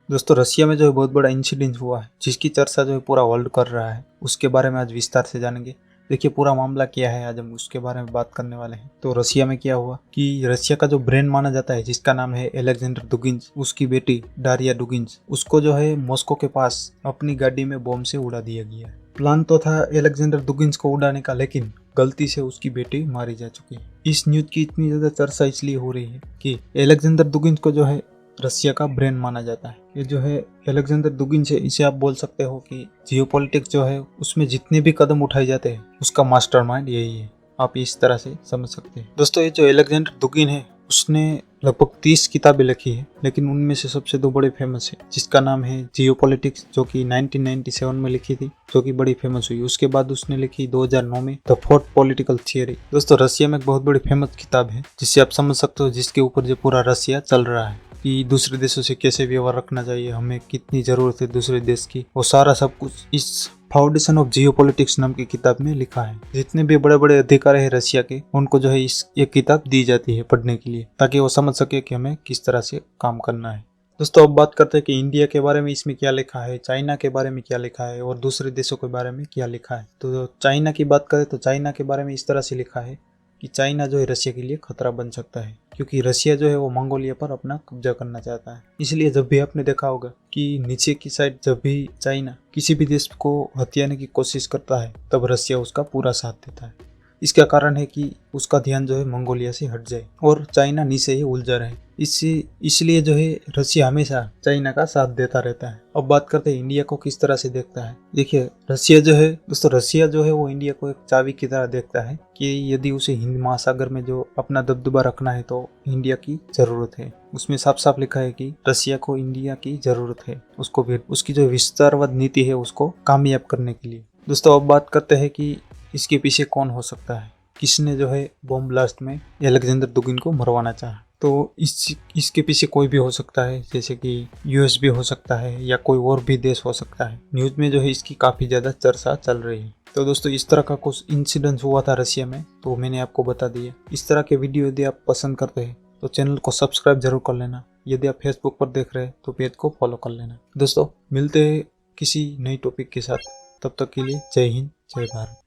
दोस्तों रसिया में जो है बहुत बड़ा इंसिडेंट हुआ है जिसकी चर्चा जो है पूरा वर्ल्ड कर रहा है। उसके बारे में आज विस्तार से जानेंगे। देखिए पूरा मामला क्या है, आज हम उसके बारे में बात करने वाले हैं। तो रसिया में क्या हुआ कि रसिया का जो ब्रेन माना जाता है जिसका नाम है अलेक्जेंडर दुगिन्स, उसकी बेटी डारिया दुगिन्स, उसको जो है मॉस्को के पास अपनी गाड़ी में बम से उड़ा दिया गया। प्लान तो था अलेक्जेंडर दुगिन्स को उड़ाने का, लेकिन गलती से उसकी बेटी मारी जा चुकी है। इस न्यूज की इतनी ज्यादा चर्चा इसलिए हो रही है कि अलेक्जेंडर दुगिन्स को जो है रसिया का ब्रेन माना जाता है। ये जो है अलेक्जेंडर दुगिन्स है, इसे आप बोल सकते हो कि जियोपॉलिटिक्स जो है उसमें जितने भी कदम उठाए जाते हैं उसका मास्टरमाइंड यही है। आप इस तरह से समझ सकते हैं। दोस्तों ये जो अलेक्जेंडर दुगिन है उसने लगभग 30 किताबें लिखी है, लेकिन उनमें से सबसे दो बड़े फेमस है जिसका नाम है जियोपॉलिटिक्स, जो कि 1997 में लिखी थी, जो कि बड़ी फेमस हुई। उसके बाद उसने लिखी 2009 में द फोर्थ पॉलिटिकल थियरी। दोस्तों रसिया में एक बहुत बड़ी फेमस किताब है जिससे आप समझ सकते हो, जिसके ऊपर जो पूरा रसिया चल रहा है कि दूसरे देशों से कैसे व्यवहार रखना चाहिए, हमें कितनी जरूरत है दूसरे देश की, वो सारा सब कुछ इस फाउंडेशन ऑफ जियोपॉलिटिक्स नाम की किताब में लिखा है। जितने भी बड़े बड़े अधिकारी है रसिया के, उनको जो है ये किताब दी जाती है पढ़ने के लिए, ताकि वो समझ सके कि हमें किस तरह से काम करना है। दोस्तों अब बात करते हैं कि इंडिया के बारे में इसमें क्या लिखा है, चाइना के बारे में क्या लिखा है और दूसरे देशों के बारे में क्या लिखा है। तो चाइना की बात करें तो चाइना के बारे में इस तरह से लिखा है कि चाइना जो है रसिया के लिए खतरा बन सकता है, क्योंकि रसिया जो है वो मंगोलिया पर अपना कब्जा करना चाहता है। इसलिए जब भी आपने देखा होगा कि नीचे की साइड जब भी चाइना किसी भी देश को हथियाने की कोशिश करता है तब रसिया उसका पूरा साथ देता है। इसका कारण है कि उसका ध्यान जो है मंगोलिया से हट जाए और चाइना नीचे ही उलझा रहे। इसलिए जो है रसिया हमेशा चाइना का साथ देता रहता है। अब बात करते हैं इंडिया को किस तरह से देखता है। देखिए रसिया जो है दोस्तों, रसिया जो है वो इंडिया को एक चाबी की तरह देखता है कि यदि उसे हिंद महासागर में जो अपना दबदबा रखना है तो इंडिया की जरूरत है। उसमें साफ साफ लिखा है कि रसिया को इंडिया की जरूरत है, उसको भी उसकी जो विस्तारवाद नीति है उसको कामयाब करने के लिए। दोस्तों अब बात करते हैं कि इसके पीछे कौन हो सकता है, किसने जो है बॉम्ब ब्लास्ट में अलेक्जेंडर दुगिन को मरवाना चाहा। तो इसके पीछे कोई भी हो सकता है, जैसे कि यूएस भी हो सकता है या कोई और भी देश हो सकता है। न्यूज में जो है इसकी काफी ज्यादा चर्चा चल रही है। तो दोस्तों इस तरह का कुछ इंसिडेंट हुआ था रसिया में, तो मैंने आपको बता दिया। इस तरह के वीडियो यदि आप पसंद करते हैं तो चैनल को सब्सक्राइब जरूर कर लेना। यदि आप फेसबुक पर देख रहे हैं तो पेज को फॉलो कर लेना। दोस्तों मिलते हैं किसी नई टॉपिक के साथ, तब तक के लिए जय हिंद जय भारत।